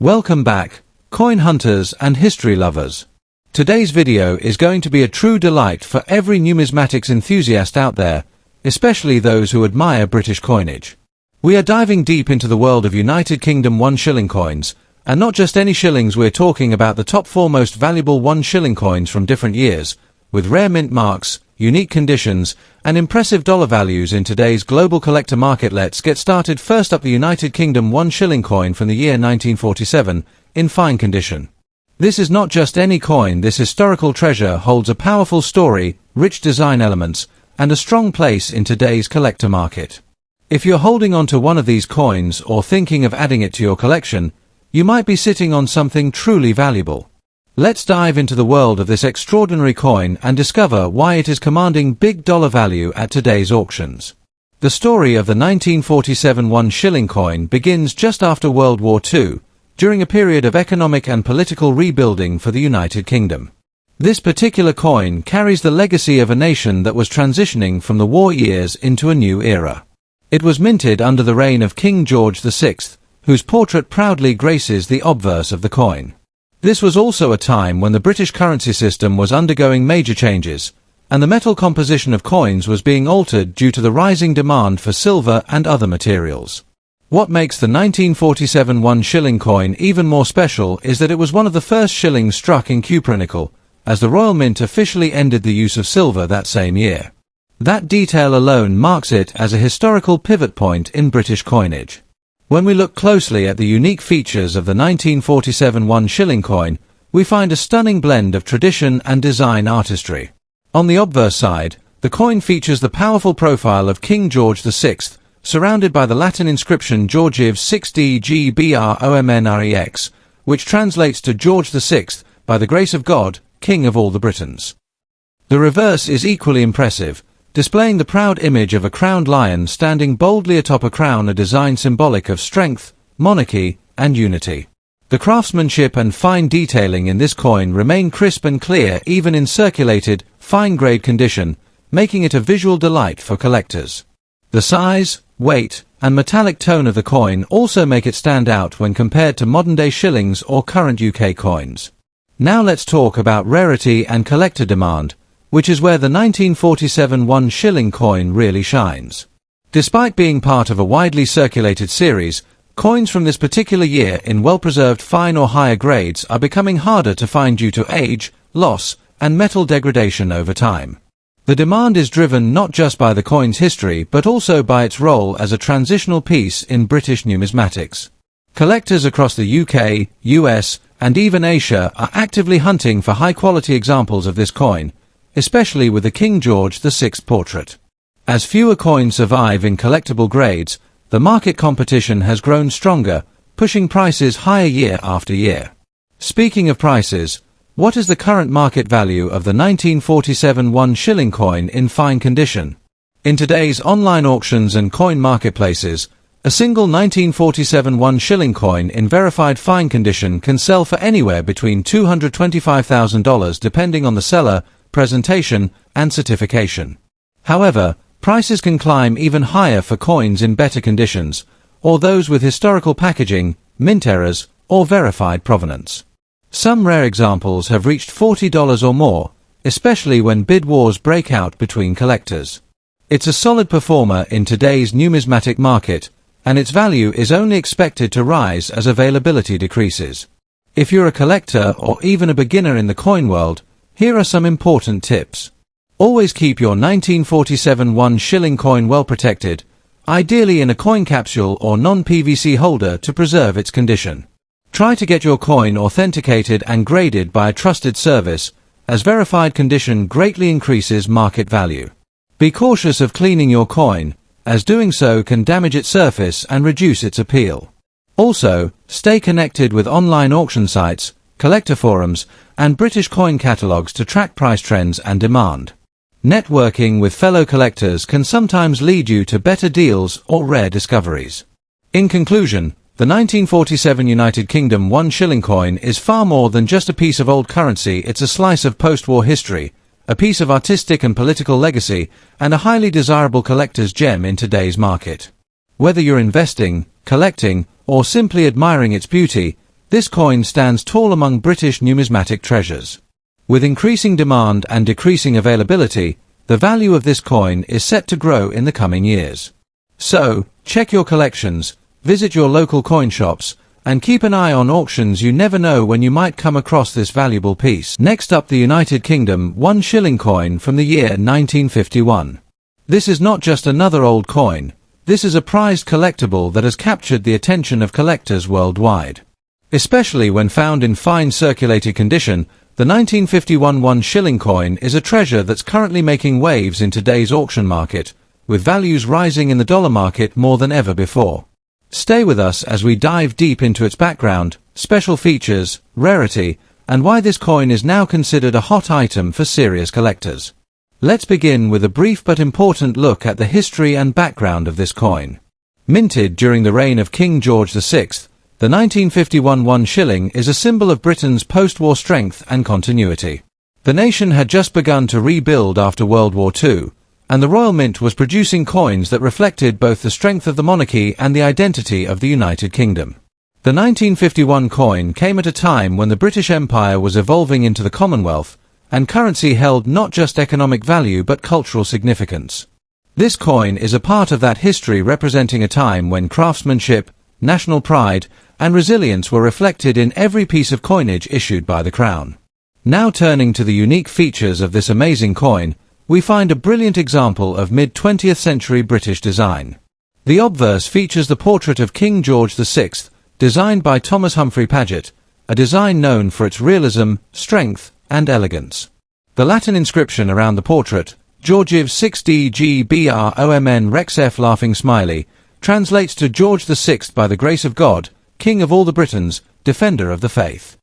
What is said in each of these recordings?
Welcome back, coin hunters and history lovers. Today's video is going to be a true delight for every numismatics enthusiast out there, especially those who admire British coinage. We are diving deep into the world of United Kingdom 1 shilling coins, and not just any shillings. We're talking about the top 4 most valuable 1 shilling coins from different years, with rare mint marks, unique conditions, and impressive dollar values in today's global collector market. Let's get started. First up, the United Kingdom 1 shilling coin from the year 1947, in fine condition. This is not just any coin. This historical treasure holds a powerful story, rich design elements, and a strong place in today's collector market. If you're holding on to one of these coins or thinking of adding it to your collection, you might be sitting on something truly valuable. Let's dive into the world of this extraordinary coin and discover why it is commanding big dollar value at today's auctions. The story of the 1947 1 shilling coin begins just after World War II, during a period of economic and political rebuilding for the United Kingdom. This particular coin carries the legacy of a nation that was transitioning from the war years into a new era. It was minted under the reign of King George VI, whose portrait proudly graces the obverse of the coin. This was also a time when the British currency system was undergoing major changes, and the metal composition of coins was being altered due to the rising demand for silver and other materials. What makes the 1947 1 shilling coin even more special is that it was one of the first shillings struck in cupronickel, as the Royal Mint officially ended the use of silver that same year. That detail alone marks it as a historical pivot point in British coinage. When we look closely at the unique features of the 1947 1 shilling coin, we find a stunning blend of tradition and design artistry. On the obverse side, the coin features the powerful profile of King George VI, surrounded by the Latin inscription Georgiv 6DGBROMNREX, which translates to George VI, by the grace of God, King of all the Britons. The reverse is equally impressive, displaying the proud image of a crowned lion standing boldly atop a crown, a design symbolic of strength, monarchy, and unity. The craftsmanship and fine detailing in this coin remain crisp and clear even in circulated, fine-grade condition, making it a visual delight for collectors. The size, weight, and metallic tone of the coin also make it stand out when compared to modern-day shillings or current UK coins. Now let's talk about rarity and collector demand, which is where the 1947 1 shilling coin really shines. Despite being part of a widely circulated series, coins from this particular year in well-preserved fine or higher grades are becoming harder to find due to age, loss, and metal degradation over time. The demand is driven not just by the coin's history but also by its role as a transitional piece in British numismatics. Collectors across the UK, US, and even Asia are actively hunting for high-quality examples of this coin, especially with the King George VI portrait. As fewer coins survive in collectible grades, the market competition has grown stronger, pushing prices higher year after year. Speaking of prices, what is the current market value of the 1947 1 shilling coin in fine condition? In today's online auctions and coin marketplaces, a single 1947 1 shilling coin in verified fine condition can sell for anywhere between $225,000 depending on the seller, presentation, and certification. However, prices can climb even higher for coins in better conditions, or those with historical packaging, mint errors, or verified provenance. Some rare examples have reached $40 or more, especially when bid wars break out between collectors. It's a solid performer in today's numismatic market, and its value is only expected to rise as availability decreases. If you're a collector or even a beginner in the coin world, here are some important tips. Always keep your 1947 1 shilling coin well protected, ideally in a coin capsule or non-PVC holder to preserve its condition. Try to get your coin authenticated and graded by a trusted service, as verified condition greatly increases market value. Be cautious of cleaning your coin, as doing so can damage its surface and reduce its appeal. Also, stay connected with online auction sites, collector forums, and British coin catalogues to track price trends and demand. Networking with fellow collectors can sometimes lead you to better deals or rare discoveries. In conclusion, the 1947 United Kingdom 1 shilling coin is far more than just a piece of old currency. It's a slice of post-war history, a piece of artistic and political legacy, and a highly desirable collector's gem in today's market. Whether you're investing, collecting, or simply admiring its beauty, This coin stands tall among British numismatic treasures. With increasing demand and decreasing availability, the value of this coin is set to grow in the coming years. So, check your collections, visit your local coin shops, and keep an eye on auctions. You never know when you might come across this valuable piece. Next up, the United Kingdom 1 shilling coin from the year 1951. This is not just another old coin, this is a prized collectible that has captured the attention of collectors worldwide. Especially when found in fine circulated condition, the 1951 1 shilling coin is a treasure that's currently making waves in today's auction market, with values rising in the dollar market more than ever before. Stay with us as we dive deep into its background, special features, rarity, and why this coin is now considered a hot item for serious collectors. Let's begin with a brief but important look at the history and background of this coin. Minted during the reign of King George VI, the 1951 1 shilling is a symbol of Britain's post-war strength and continuity. The nation had just begun to rebuild after World War II, and the Royal Mint was producing coins that reflected both the strength of the monarchy and the identity of the United Kingdom. The 1951 coin came at a time when the British Empire was evolving into the Commonwealth, and currency held not just economic value but cultural significance. This coin is a part of that history, representing a time when craftsmanship, national pride, and resilience were reflected in every piece of coinage issued by the Crown. Now turning to the unique features of this amazing coin, we find a brilliant example of mid-20th century British design. The obverse features the portrait of King George VI, designed by Thomas Humphrey Paget, a design known for its realism, strength, and elegance. The Latin inscription around the portrait, Georgiv 6DGBROMN Rex F laughing smiley, translates to George VI by the grace of God, King of all the Britons, defender of the faith.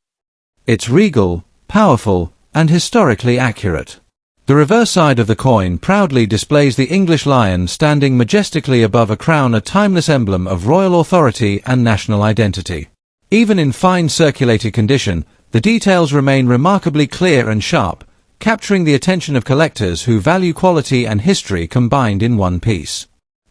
It's regal, powerful, and historically accurate. The reverse side of the coin proudly displays the English lion standing majestically above a crown, a timeless emblem of royal authority and national identity. Even in fine circulated condition, the details remain remarkably clear and sharp, capturing the attention of collectors who value quality and history combined in one piece.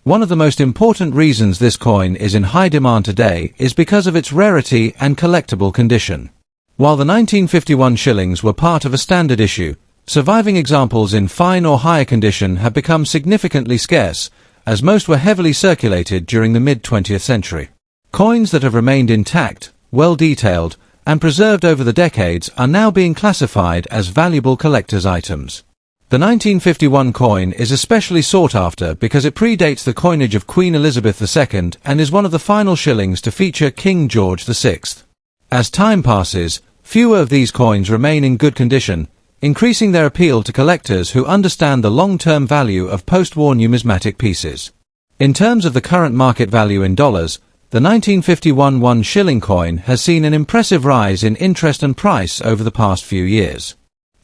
One of the most important reasons this coin is in high demand today is because of its rarity and collectible condition. While the 1951 shillings were part of a standard issue, surviving examples in fine or higher condition have become significantly scarce, as most were heavily circulated during the mid-20th century. Coins that have remained intact, well detailed, and preserved over the decades are now being classified as valuable collector's items. The 1951 coin is especially sought after because it predates the coinage of Queen Elizabeth II and is one of the final shillings to feature King George VI. As time passes, fewer of these coins remain in good condition, increasing their appeal to collectors who understand the long-term value of post-war numismatic pieces. In terms of the current market value in dollars, the 1951 1 shilling coin has seen an impressive rise in interest and price over the past few years.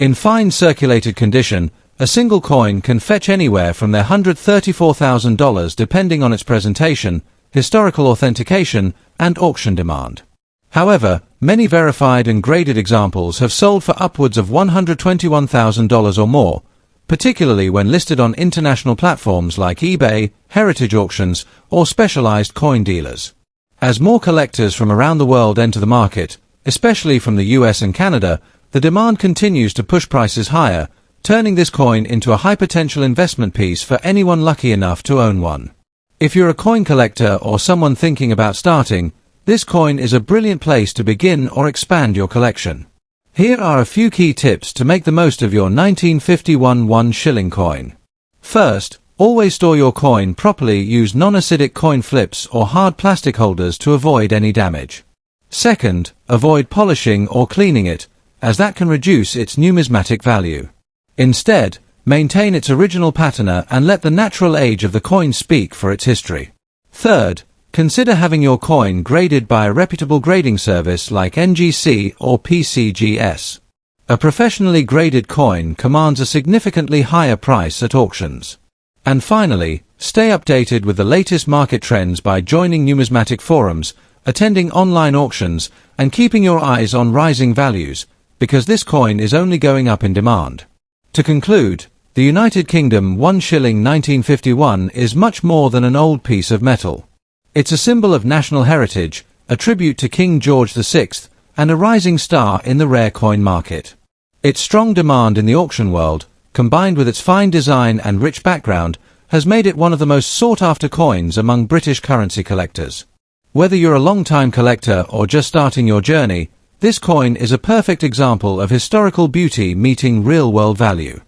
In fine circulated condition, a single coin can fetch anywhere from their $134,000 depending on its presentation, historical authentication, and auction demand. However, many verified and graded examples have sold for upwards of $121,000 or more, particularly when listed on international platforms like eBay, heritage auctions, or specialized coin dealers. As more collectors from around the world enter the market, especially from the US and Canada, the demand continues to push prices higher, turning this coin into a high-potential investment piece for anyone lucky enough to own one. If you're a coin collector or someone thinking about starting, this coin is a brilliant place to begin or expand your collection. Here are a few key tips to make the most of your 1951 1 shilling coin. First, always store your coin properly. Use non-acidic coin flips or hard plastic holders to avoid any damage. Second, avoid polishing or cleaning it, as that can reduce its numismatic value. Instead, maintain its original patina and let the natural age of the coin speak for its history. Third, consider having your coin graded by a reputable grading service like NGC or PCGS. A professionally graded coin commands a significantly higher price at auctions. And finally, stay updated with the latest market trends by joining numismatic forums, attending online auctions, and keeping your eyes on rising values, because this coin is only going up in demand. To conclude, the United Kingdom 1 shilling 1951 is much more than an old piece of metal. It's a symbol of national heritage, a tribute to King George VI, and a rising star in the rare coin market. Its strong demand in the auction world, combined with its fine design and rich background, has made it one of the most sought-after coins among British currency collectors. Whether you're a long-time collector or just starting your journey, this coin is a perfect example of historical beauty meeting real-world value.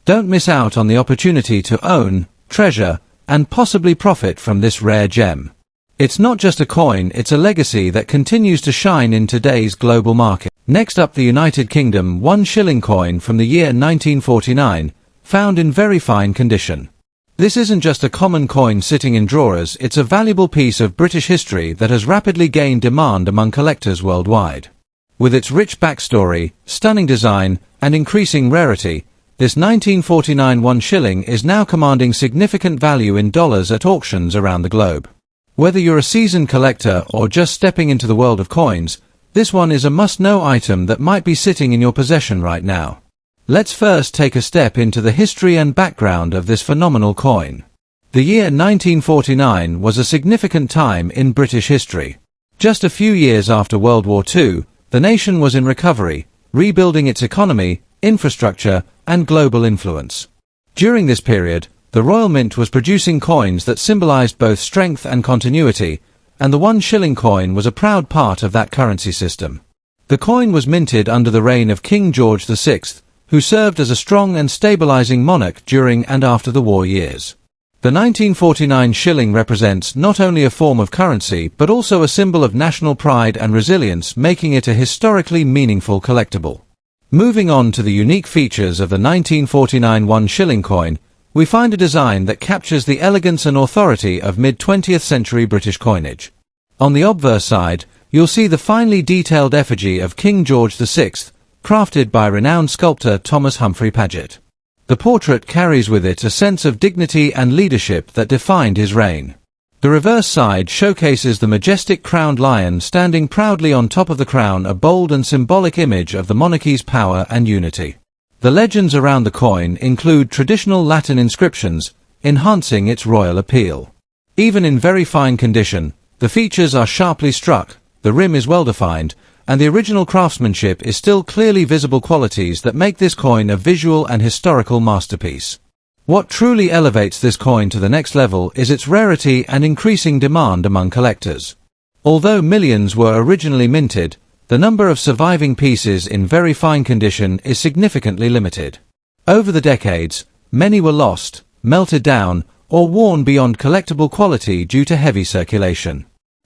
Don't miss out on the opportunity to own, treasure, and possibly profit from this rare gem. It's not just a coin, it's a legacy that continues to shine in today's global market. Next up, the United Kingdom 1 shilling coin from the year 1949, found in very fine condition. This isn't just a common coin sitting in drawers, it's a valuable piece of British history that has rapidly gained demand among collectors worldwide. With its rich backstory, stunning design, and increasing rarity, this 1949 1 shilling is now commanding significant value in dollars at auctions around the globe. Whether you're a seasoned collector or just stepping into the world of coins, this one is a must-know item that might be sitting in your possession right now. Let's first take a step into the history and background of this phenomenal coin. The year 1949 was a significant time in British history. Just a few years after World War II, the nation was in recovery, rebuilding its economy, infrastructure, and global influence. During this period, the Royal Mint was producing coins that symbolized both strength and continuity, and the 1 shilling coin was a proud part of that currency system. The coin was minted under the reign of King George VI, who served as a strong and stabilizing monarch during and after the war years. The 1949 shilling represents not only a form of currency but also a symbol of national pride and resilience, making it a historically meaningful collectible. Moving on to the unique features of the 1949 1 shilling coin, we find a design that captures the elegance and authority of mid-20th century British coinage. On the obverse side, you'll see the finely detailed effigy of King George VI, crafted by renowned sculptor Thomas Humphrey Paget. The portrait carries with it a sense of dignity and leadership that defined his reign. The reverse side showcases the majestic crowned lion standing proudly on top of the crown, a bold and symbolic image of the monarchy's power and unity. The legends around the coin include traditional Latin inscriptions, enhancing its royal appeal. Even in very fine condition, the features are sharply struck, the rim is well defined, and the original craftsmanship is still clearly visible, qualities that make this coin a visual and historical masterpiece. What truly elevates this coin to the next level is its rarity and increasing demand among collectors. Although millions were originally minted, the number of surviving pieces in very fine condition is significantly limited. Over the decades, many were lost, melted down, or worn beyond collectible quality due to heavy circulation.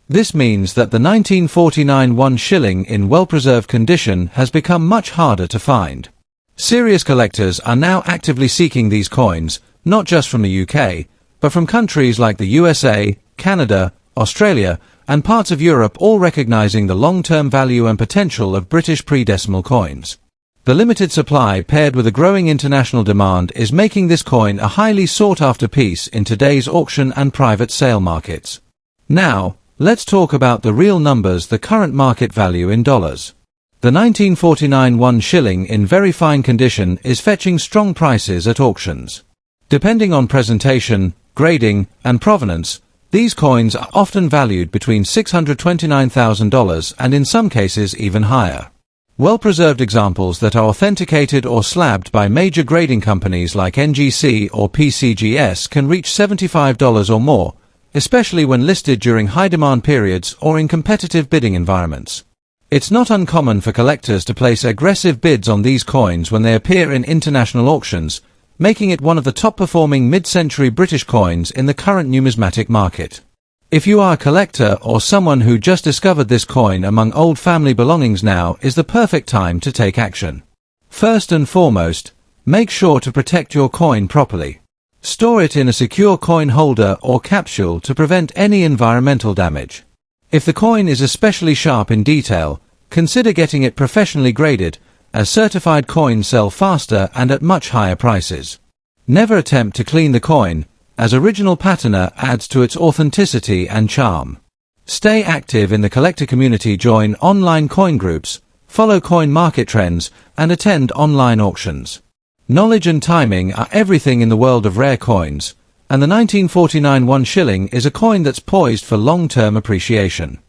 This means that the 1949 1 shilling in well-preserved condition has become much harder to find. Serious collectors are now actively seeking these coins, not just from the UK, but from countries like the USA, Canada, Australia, and parts of Europe, all recognizing the long-term value and potential of British pre-decimal coins. The limited supply paired with a growing international demand is making this coin a highly sought-after piece in today's auction and private sale markets. Now, let's talk about the real numbers, the current market value in dollars. The 1949 1 shilling in very fine condition is fetching strong prices at auctions. Depending on presentation, grading, and provenance, these coins are often valued between $629,000 and in some cases even higher. Well-preserved examples that are authenticated or slabbed by major grading companies like NGC or PCGS can reach $75 or more, especially when listed during high-demand periods or in competitive bidding environments. It's not uncommon for collectors to place aggressive bids on these coins when they appear in international auctions, making it one of the top-performing mid-century British coins in the current numismatic market. If you are a collector or someone who just discovered this coin among old family belongings, now is the perfect time to take action. First and foremost, make sure to protect your coin properly. Store it in a secure coin holder or capsule to prevent any environmental damage. If the coin is especially sharp in detail, consider getting it professionally graded, as certified coins sell faster and at much higher prices. Never attempt to clean the coin, as original patina adds to its authenticity and charm. Stay active in the collector community, join online coin groups, follow coin market trends, and attend online auctions. Knowledge and timing are everything in the world of rare coins, and the 1949 1 shilling is a coin that's poised for long-term appreciation.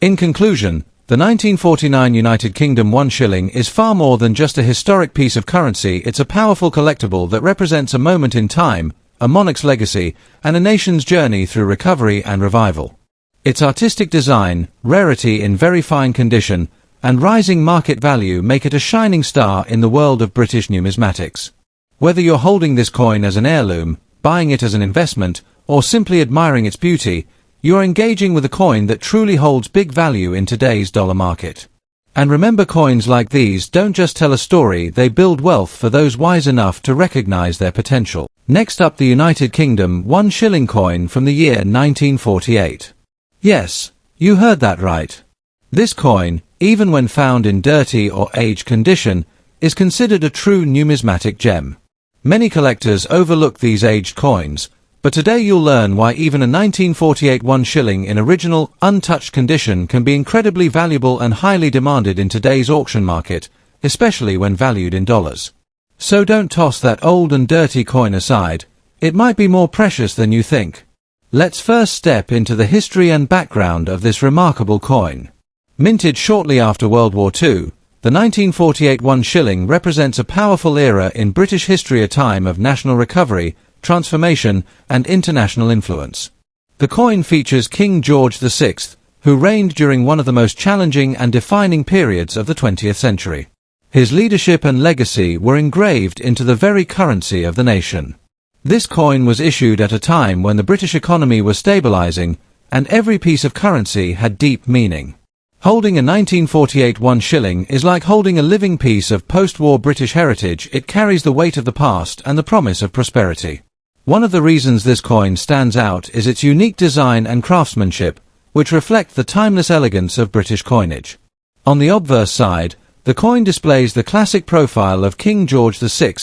In conclusion, the 1949 United Kingdom 1 shilling is far more than just a historic piece of currency. It's a powerful collectible that represents a moment in time, a monarch's legacy, and a nation's journey through recovery and revival. Its artistic design, rarity in very fine condition, and rising market value make it a shining star in the world of British numismatics. Whether you're holding this coin as an heirloom, buying it as an investment, or simply admiring its beauty, you are engaging with a coin that truly holds big value in today's dollar market. And remember, coins like these don't just tell a story, they build wealth for those wise enough to recognize their potential. Next up, the United Kingdom 1 shilling coin from the year 1948. Yes, you heard that right. This coin, even when found in dirty or aged condition, is considered a true numismatic gem. Many collectors overlook these aged coins, but today you'll learn why even a 1948 1 shilling in original, untouched condition can be incredibly valuable and highly demanded in today's auction market, especially when valued in dollars. So don't toss that old and dirty coin aside. It might be more precious than you think. Let's first step into the history and background of this remarkable coin. Minted shortly after World War II, the 1948 1 shilling represents a powerful era in British history, a time of national recovery, transformation, and international influence. The coin features King George VI, who reigned during one of the most challenging and defining periods of the 20th century. His leadership and legacy were engraved into the very currency of the nation. This coin was issued at a time when the British economy was stabilizing, and every piece of currency had deep meaning. Holding a 1948 1 shilling is like holding a living piece of post-war British heritage. It carries the weight of the past and the promise of prosperity. One of the reasons this coin stands out is its unique design and craftsmanship, which reflect the timeless elegance of British coinage. On the obverse side, the coin displays the classic profile of King George VI,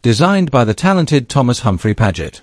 designed by the talented Thomas Humphrey Paget.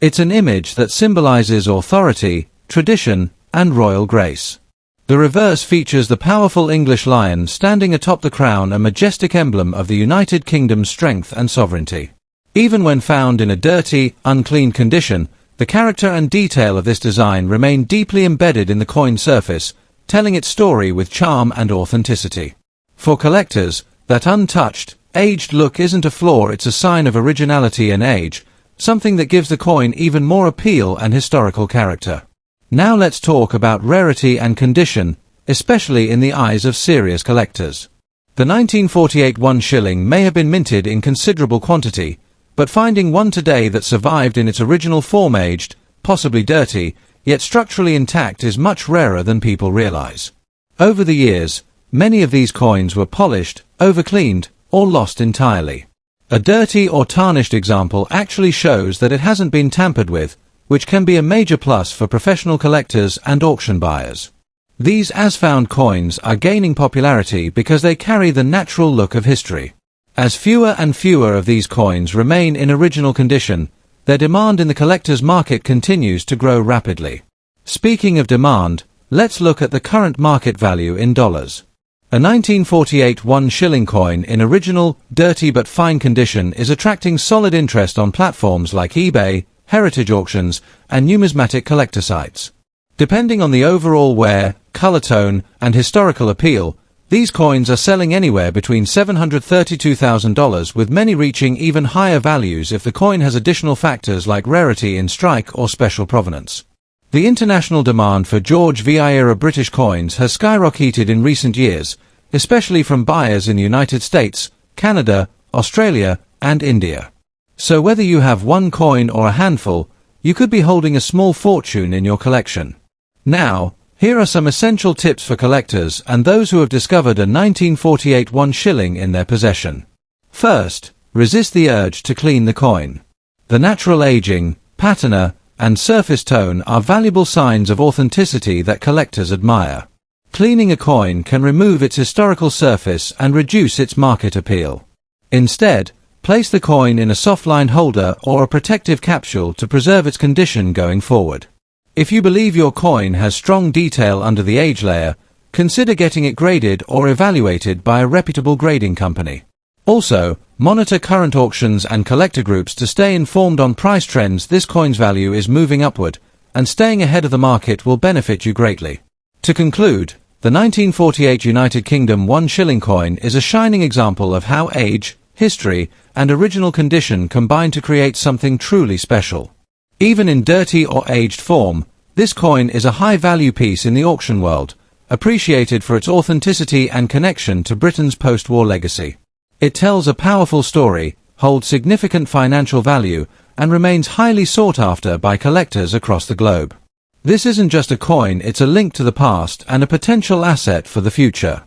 It's an image that symbolizes authority, tradition, and royal grace. The reverse features the powerful English lion standing atop the crown, a majestic emblem of the United Kingdom's strength and sovereignty. Even when found in a dirty, unclean condition, the character and detail of this design remain deeply embedded in the coin surface, telling its story with charm and authenticity. For collectors, that untouched, aged look isn't a flaw, it's a sign of originality and age, something that gives the coin even more appeal and historical character. Now let's talk about rarity and condition, especially in the eyes of serious collectors. The 1948 1 shilling may have been minted in considerable quantity, but finding one today that survived in its original form, aged, possibly dirty, yet structurally intact, is much rarer than people realize. Over the years, many of these coins were polished, overcleaned, or lost entirely. A dirty or tarnished example actually shows that it hasn't been tampered with, which can be a major plus for professional collectors and auction buyers. These as-found coins are gaining popularity because they carry the natural look of history. As fewer and fewer of these coins remain in original condition, their demand in the collector's market continues to grow rapidly. Speaking of demand, let's look at the current market value in dollars. A 1948 1 shilling coin in original, dirty but fine condition is attracting solid interest on platforms like eBay, heritage auctions, and numismatic collector sites. Depending on the overall wear, color tone, and historical appeal, these coins are selling anywhere between $732,000, with many reaching even higher values if the coin has additional factors like rarity in strike or special provenance. The international demand for George VI-era British coins has skyrocketed in recent years, especially from buyers in the United States, Canada, Australia, and India. So whether you have one coin or a handful, you could be holding a small fortune in your collection. Now, here are some essential tips for collectors and those who have discovered a 1948 1 shilling in their possession. First, resist the urge to clean the coin. The natural aging, patina, and surface tone are valuable signs of authenticity that collectors admire. Cleaning a coin can remove its historical surface and reduce its market appeal. Instead, place the coin in a soft-lined holder or a protective capsule to preserve its condition going forward. If you believe your coin has strong detail under the age layer, consider getting it graded or evaluated by a reputable grading company. Also, monitor current auctions and collector groups to stay informed on price trends. This coin's value is moving upward, and staying ahead of the market will benefit you greatly. To conclude, The 1948 United Kingdom 1 shilling coin is a shining example of how age, history, and original condition combine to create something truly special. Even in dirty or aged form, this coin is a high-value piece in the auction world, appreciated for its authenticity and connection to Britain's post-war legacy. It tells a powerful story, holds significant financial value, and remains highly sought after by collectors across the globe. This isn't just a coin, it's a link to the past and a potential asset for the future.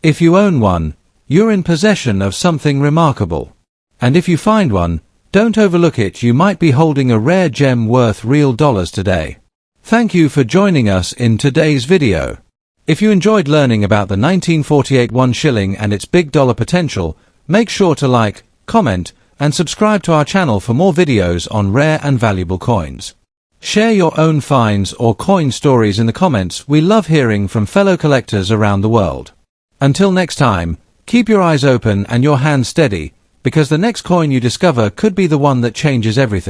If you own one, you're in possession of something remarkable. And if you find one, don't overlook it, you might be holding a rare gem worth real dollars today. Thank you for joining us in today's video. If you enjoyed learning about the 1948 1 shilling and its big dollar potential, make sure to like, comment, and subscribe to our channel for more videos on rare and valuable coins. Share your own finds or coin stories in the comments. We love hearing from fellow collectors around the world. Until next time, keep your eyes open and your hands steady, because the next coin you discover could be the one that changes everything.